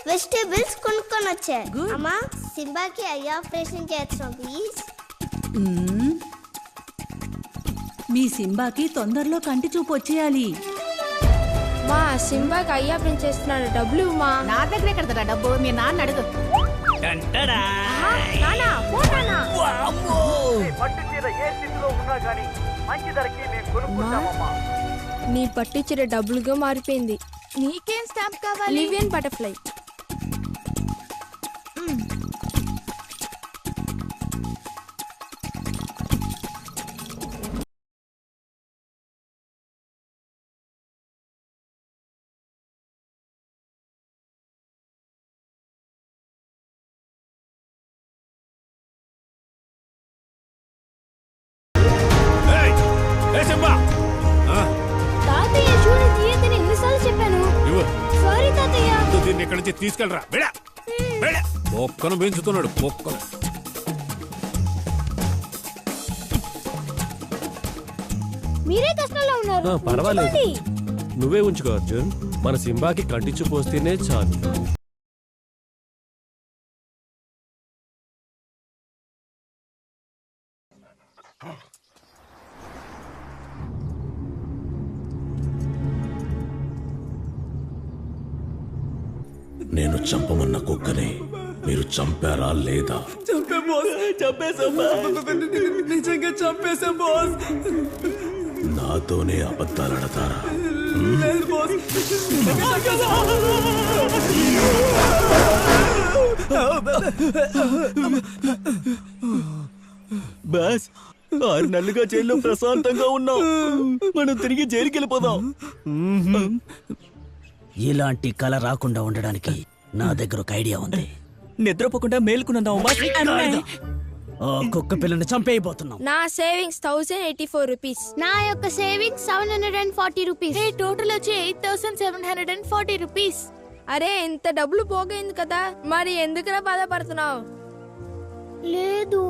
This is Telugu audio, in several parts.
వెజిటేబుల్స్ కొనుక్కొని వచ్చా. అమ్మా సింబాకి ఐ ఆపరేషన్ చేస్తాం ప్లీజ్. మీ సింబాకి తొందరలో కంటి చూపు వచ్చేయాలి. మా సింబాకి ఐ ఆపరేషన్ చేస్తున్నాడు, డబ్బులు మా. నా దగ్గర ఎక్కడ డబ్బు, మీ నాన్న అడుగు. నీ పట్టించిన డబ్బులుగా మారిపోయింది. నీకేం స్టాంప్ కావాలి? లివియన్ బటర్ఫ్లై. తాతయ్య చూడు తీయతని ఎన్నిసార్లు చెప్పాను. సారీ తాతయ్య. దీన్ని ఇక్కడి నుంచి తీసుకెళ్ళరా. మొక్కను పెంచుతున్నాడు మొక్కను. మీరే కష్టంలో ఉన్నారు. పర్వాలేదు, నువ్వే ఉంచుకో అర్జున్. మన సింబాకి కంటి చూపు వస్తేనే చాలు. నేను చంపమన్న కుక్కని మీరు చంపారా లేదా? నిజంగా చంపేశాం బాస్. నాతోనే అబద్ధాలు ఆడతారా? బాస్ 6 నెలలుగా జైల్లో ప్రశాంతంగా ఉన్నాం. మనం తిరిగి జైలుకి వెళ్ళిపోదాం. ఇలాంటి కళ రాకుండా ఉండడానికి నా దగ్గర ఒక ఐడియా ఉంది. నిద్రపోకుండా మేలుకున్నాం బాస్. ఆ కుక్క పిల్లని చంపేయబోతున్నాం. నా సేవింగ్స్ 1084 రూపీస్. నా యొక్క సేవింగ్స్ 740 రూపీస్. టోటల్ వచ్చి 8740 రూపీస్. అరే ఇంత డబ్బులు పోగైంది కదా, మరి ఎందుకురా బాధపడుతున్నావు? లేదు,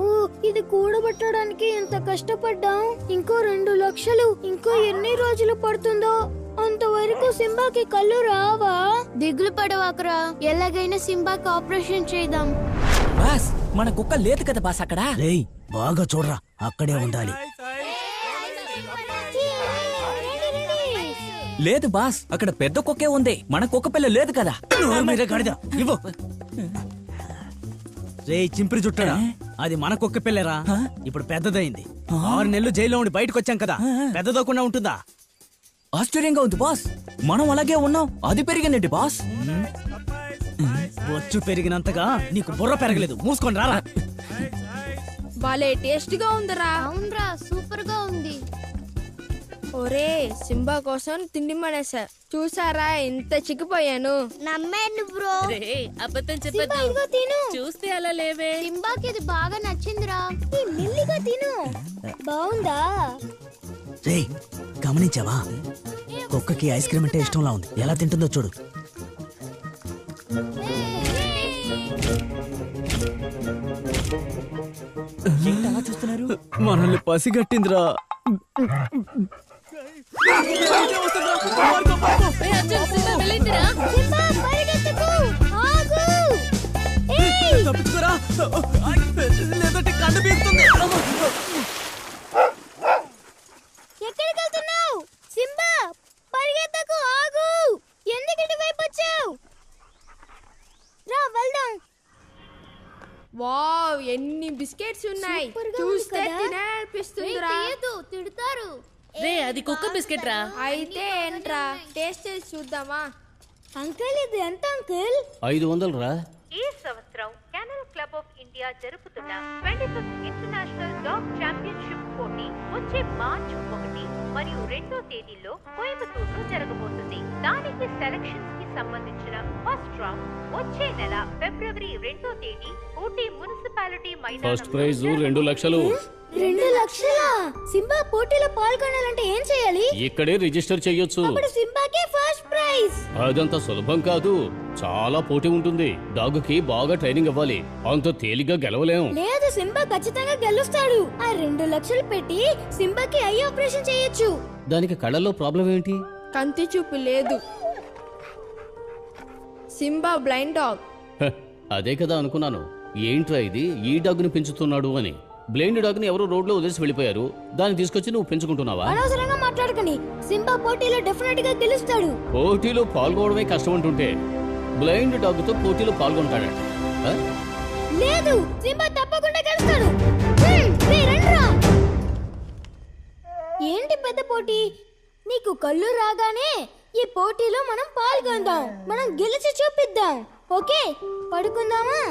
ఇది కూడబెట్టడానికి ఎంత కష్టపడ్డాం. ఇంకో 2 లక్షలు ఇంకో ఎన్ని రోజులు పడుతుందో. అంతవరకు సింబాకి కళ్ళు రావా? దిగులు పడవాకరా, ఎలాగైనా సింబాకి ఆపరేషన్ చేద్దాం. బాస్ మన కుక్క లేదు కదా బాస్ అక్కడ. రేయ్ బాగా చూడరా, అక్కడే ఉండాలి. లేదు బాస్, అక్కడ పెద్ద కుక్కే ఉంది, మన కుక్క పిల్ల లేదు కదా. మీరే గడిదా ఇవ్వు. రేయ్ చింపిరి చుట్టడా, అది మన కుక్క పిల్లరా. ఇప్పుడు పెద్దదైంది. 6 నెలలు జైల్లో ఉండి బయటకు వచ్చాం కదా, పెద్దదోకుండా ఉంటుందా? ఆశ్చర్యంగా ఉంది బాస్, మనం అలాగే ఉన్నాం, అది పెరిగిందండి బాస్. బొచ్చు పెరిగినంతగా నీకు బుర్ర పెరగలేదు. మూసుకొని రారా. బాలే టేస్ట్ గా ఉందిరా. అవునరా, సూపర్ గా ఉంది. ఒరే సింబా కోసం తిండి మానేసా, చూసారా ఎంత చిక్కిపోయాను. నమ్మేను బ్రో. అబద్ధం సింబా ఇదిగో తిను. చూస్తే అలా లేవే. సింబాకి ఇది బాగా నచ్చిందిరా. మెల్లిగా తిను. బాగుందా? రేయ్ గమనించావా, కుక్కకి ఐస్ క్రీమ్ అంటే ఇష్టంలా ఉంది. ఎలా తింటుందో చూడు. చూస్తున్నారు, మనల్ని పసిగట్టిందిరా. సింబా పరిగెత్తకు. ఆగు. తప్పించుకోరా, లేదంటే కండ బీగుతుంది. ఎక్కడికి వెళ్తున్నావు? సింబా పరిగెత్తకు. ఆగు. ఎందుకు ఇటువైపు వచ్చావు? రా వెళ్దాం. వావ్ ఎన్ని బిస్కెట్స్ ఉన్నాయి, చూస్తే తినాలనిపిస్తుందిరా. తిడతారు. రే అది కుక్క బిస్కెట్ రా. అయితే ఏంట్రా, టేస్ట్ చేసి చూద్దామా? అంకుల్ ఇది ఎంత అంకుల్? 500 రా. ఈ సంవత్సరం కెనల్ క్లబ్ ఆఫ్ ఇండియా జరుపుతున్న 25th ఇంటర్నేషనల్ డాగ్ ఛాంపియన్షిప్ పోటీ వచ్చే మార్చి 1 మరియు 2 తేదీల్లో కోయంబత్తూరులో జరగబోతుంది. దానికి సెలక్షన్స్ కి సంబంధించిన ఫస్ట్ రౌండ్ వచ్చే నెల ఫిబ్రవరి 2 తేదీ ఊటీ మున్సిపాలిటీ మైదానంలో. ఫస్ట్ ప్రైజ్ 2 లక్షలు. 2 లక్షలా? సింబా పోటీలో పాల్గొనాలంటే ఏం చేయాలి? ఇక్కడే రిజిస్టర్ చేయొచ్చు. అప్పుడు సింబాకి ఫస్ట్ ప్రైజ్. అదంత సులభం కాదు, చాలా పోటీ ఉంటుంది. డాగ్ కి బాగా ట్రైనింగ్ ఇవ్వాలి, అంత తేలిగ్గా గెలవలేం. లేదు, సింబా ఖచ్చితంగా గెలుస్తాడు. ఆ 2 లక్షలు పెట్టి సింబాకి ఐ ఆపరేషన్ చేయొచ్చు. దానికి కళ్ళల్లో ప్రాబ్లం ఏంటి? కంటి చూపు లేదు. Simba blind dog. హ, అదే కదా అనుకున్నాను. ఏంట్రా ఇది, ఈ డాగ్ని పెంచుతున్నాడు అని. బ్లైండ్ డాగ్ని ఎవరో రోడ్లో వదిలేసి వెళ్ళిపోయారు, దాన్ని తీసుకొచ్చి నువ్వు పెంచుకుంటున్నావా? అనవసరంగా మాట్లాడకని. సింబా పోటీలో డెఫినెట్ గా గెలుస్తాడు. పోటీలో పాల్గొనడమే కష్టం అంటుంటే బ్లైండ్ డాగ్తో పోటీలో పాల్గొంటాడట. హ? లేదు, సింబా తప్పకుండా గెలుస్తాడు. రేయ్, రండ్రా. ఏంటి పెద్ద పోటీ? నీకు కళ్ళు రాగానే ఈ పోటీలో మనం పాల్గొందాం. మనం గెలిచి చూపిద్దాం. ఓకే, పడుకుందామా?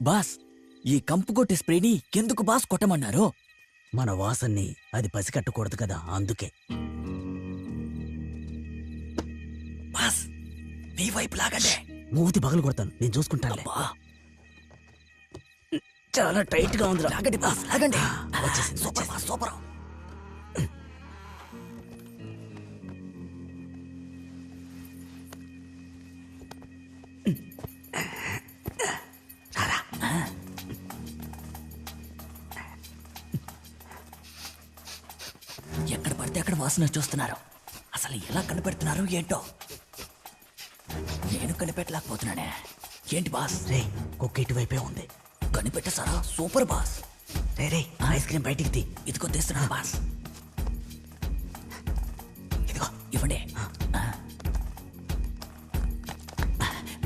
బాస్, ఈ కంపు కొట్టే స్ప్రేని ఎందుకు బాస్ కొట్టమన్నారు? మన వాసన్ని అది పసికట్టకూడదు కదా, అందుకే. బాస్, మీ వైపు లాగండి. మూతి పగలు కొడతాను, నేను చూసుకుంటానులే. చాలా టైట్ గా ఉంది. లాగండి బాస్, లాగండి. వచ్చేసింది, సూపర్ బాస్, సూపర్. ఎక్కడ పడితే అక్కడ వాసన చూస్తున్నారు. అసలు ఎలా కనిపెడుతున్నారు ఏంటో. నేను కనిపెట్టలేకపోతున్నానే. ఏంటి బాస్? రే, కుక్క ఇటువైపే ఉంది. కనిపెట్టేసారా? Super boss. రే, ఐస్ క్రీమ్ బయటికి తీ. ఇదిగో తెస్తున్నాను బాస్. ఇదిగో ఇవ్వండి.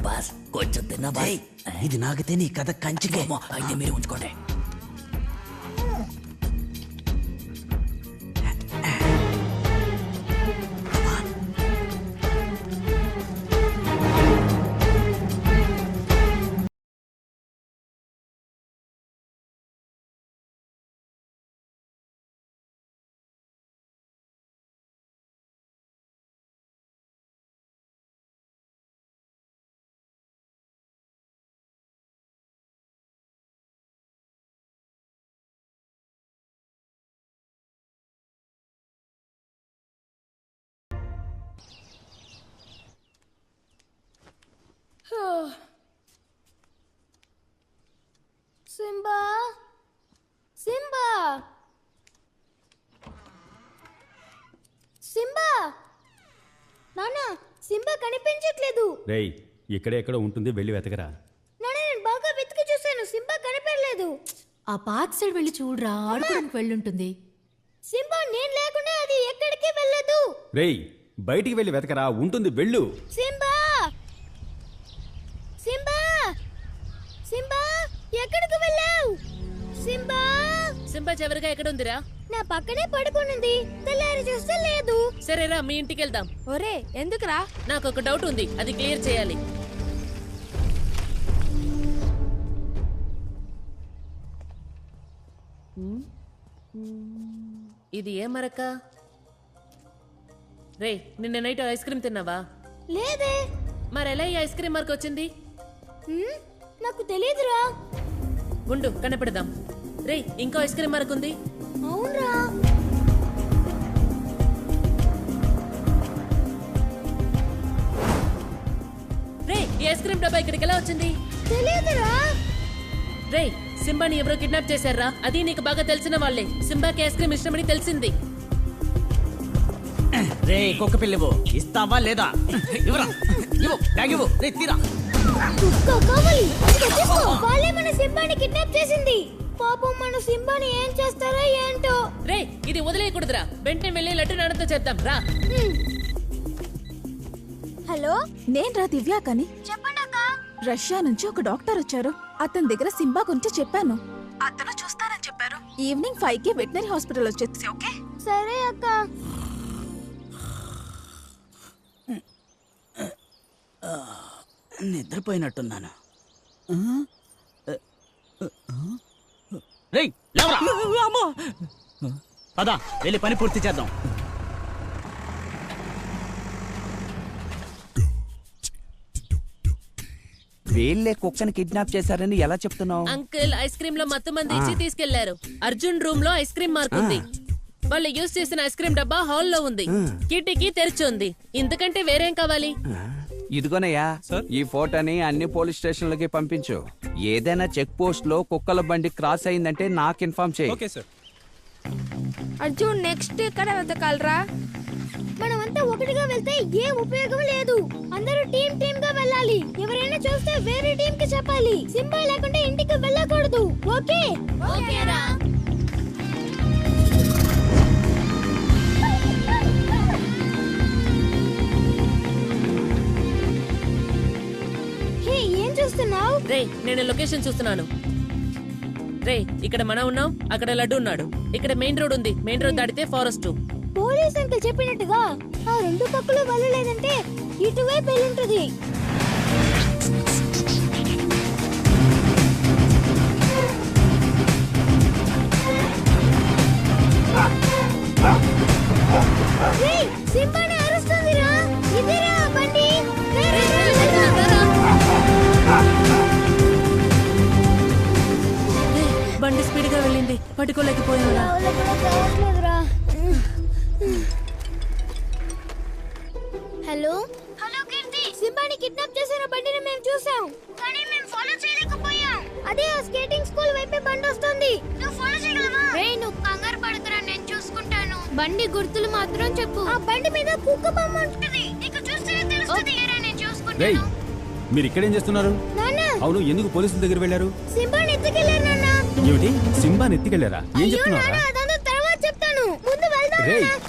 బాస్, కొంచెం తిన్నా బాయ్. ఇది నాగితే నీ కథ కంచికే. అయితే మీరు ఉంచుకోండి. Simba, Simba, Simba. నాన్న, సింబా కనిపించట్లేదు. రేయ్, ఇక్కడే ఎక్కడో ఉంటుంది, వెళ్ళి వెతకరా. నాన్న, నేను బాగా వెతికి చూశాను, సింబా కనిపించలేదు. ఆ పాత సైడ్ వెళ్ళి చూడరా, ఆడుకోవడానికి వెళ్ళుంటుంది. సింబా నేను లేకుండా అది ఎక్కడికి వెళ్ళదు. రేయ్, బయటికి వెళ్ళి వెతకరా, ఉంటుంది, వెళ్ళు. సింబా, సింబా, సింబా, ఎక్కడికి వెళ్ళావు? సింబా, సింబా చివరిగా ఎక్కడ ఉందిరా? నా పక్కనే పడుకునింది. తెల్లారి చూస్తే లేదు. సరేరా, మీ ఇంటికి వెళ్దాం. ఒరే, ఎందుకురా? నాకు ఒక డౌట్ ఉంది, అది క్లియర్ చేయాలి. ఇది ఏ మరక? రే, నిన్న నైట్ ఐస్ క్రీమ్ తిన్నావా? లేదే. మరెలా ఈ ఐస్ క్రీమ్ మార్క్ వచ్చింది? నాకు తెలియదురా. ఉండు, కనపెడదాం. రే, ఇంకో ఐస్ క్రీమ్ మార్క్ ఉంది. అవునరా. రే, ఈ ఐస్ క్రీమ్ డబ్బా ఇక్కడికి ఎలా వచ్చింది? తెలియదురా. రే, సింబాని ఎవరో కిడ్నాప్ చేశారా? అది నీకు బాగా తెలిసిన వాళ్ళే. సింబాకి ఐస్ క్రీమ్ ఇష్టమని తెలిసింది. రే, కుక్క పిల్లవు ఇస్తావా లేదా? ఇవ్వరా, ఇవ్వు, బ్యాగ్ ఇవ్వు. రే, తీరా. కుక్క కావాలి. ఇదిగో తీసుకో. వాళ్ళే మన సింబాని కిడ్నాప్ చేసింది. పాపం మన సింబాని ఏం చేస్తారో ఏంటో. రే, ఇది వదిలేయకూడదురా. వెంటనే వెళ్ళి లడ్డు నాన్నతో చేద్దాం రా. హలో, నేను రా దివ్యా కని. చెప్పండి అక్క. రష్యా నుంచి ఒక డాక్టర్ వచ్చారు. అతని దగ్గర సింబా గురించి చెప్పాను. అతను చూస్తానని చెప్పారు. ఈవినింగ్ 5కి వెటనరీ హాస్పిటల్ వచ్చేసి. ఓకే, సరే అక్క. నిద్రపోయినట్టున్నాను. రేయ్, లేవరా. పద, వెళ్ళి పని పూర్తి చేద్దాం. వీళ్ళే కుక్కని కిడ్నాప్ చేశారని ఎలా చెప్తున్నావు? అంకుల్, ఐస్ క్రీమ్ లో మత్తు మంది ఇచ్చి తీసుకెళ్లారు. అర్జున్ రూమ్ లో ఐస్ క్రీమ్ మార్క్ ఉంది. వాళ్ళు యూజ్ చేసిన ఐస్ క్రీమ్ డబ్బా హాల్ లో ఉంది. కిటికీ తెరిచి ఉంది. ఇంతకంటే వేరేం కావాలి? ఇదిగోనయ్యా, ఈ ఫోటోని అన్ని పోలీస్ స్టేషన్లకి పంపించు. ఏదైనా చెక్ పోస్ట్ లో కుక్కల బండి క్రాస్ అయిందంటే నాకు ఇన్ఫార్మ్ చేయి. అర్జున్, నెక్స్ట్ ఎక్కడ వెతకాలరా? మనమంతా ఒకటిగా వెళ్తే ఏ ఉపయోగం లేదు. అందరూ టీమ్ గా వెళ్ళాలి. ఎవరైనా చూస్తే వేరే టీం కి చెప్పాలి. సింబా లేకుండా ఇంటికి వెళ్ళకూడదు. ఓకే? ఓకేరా. హే, ఏం చూస్తున్నావు? రే నేను లొకేషన్ చూస్తున్నాను. రే ఇక్కడ మనం ఉన్నాం, అక్కడ లడ్డు ఉన్నాడు. ఇక్కడ మెయిన్ రోడ్ ఉంది. మెయిన్ రోడ్ దాటితే ఫారెస్ట్. పోలీస్ అంకుల్ చెప్పినట్టుగా ఆ రెండు పక్కలు వెళ్ళలేదంటే ఇటువైపు వెళ్ళుంటది. సింబాని అరుస్తుందిరా. ఇదేరా బండి. బండి స్పీడ్ గా వెళ్ళింది. పట్టుకోలేకపోయావురా. హలో హలో కీర్తి, సింబాని కిడ్నాప్ చేసిన బండిని మేము చూసాం, కానీ మేము ఫాలో చేయలేకపోయాం. అదే ఆ స్కేటింగ్ స్కూల్ వైపే బండి వస్తుంది. నువ్వు ఫాలో చేయగలవా? రేయ్, నువ్వు కంగారు పడకురా, నేను చూసుకుంటాను. బండి గుర్తులు మాత్రం చెప్పు. ఆ బండి మీద కుక్క బొమ్మ ఉంటుంది. నీకు చూస్తేనే తెలుస్తుంది. నేను చూసుకుంటాను. మీరు ఇక్కడేం చేస్తున్నారు? నాన్న, అవును, ఎందుకు పోలీసుల దగ్గర వెళ్ళారు? సింబాని ఎత్తుకెళ్ళారు నాన్న. ఏమిటి, సింబాని ఎత్తుకెళ్లారా? ఏం అయ్యో చెప్తున్నారా? నాన్న, అదంతా తర్వాత చెప్తాను. ముందు వెళ్దాం రేయ్, నాన్న.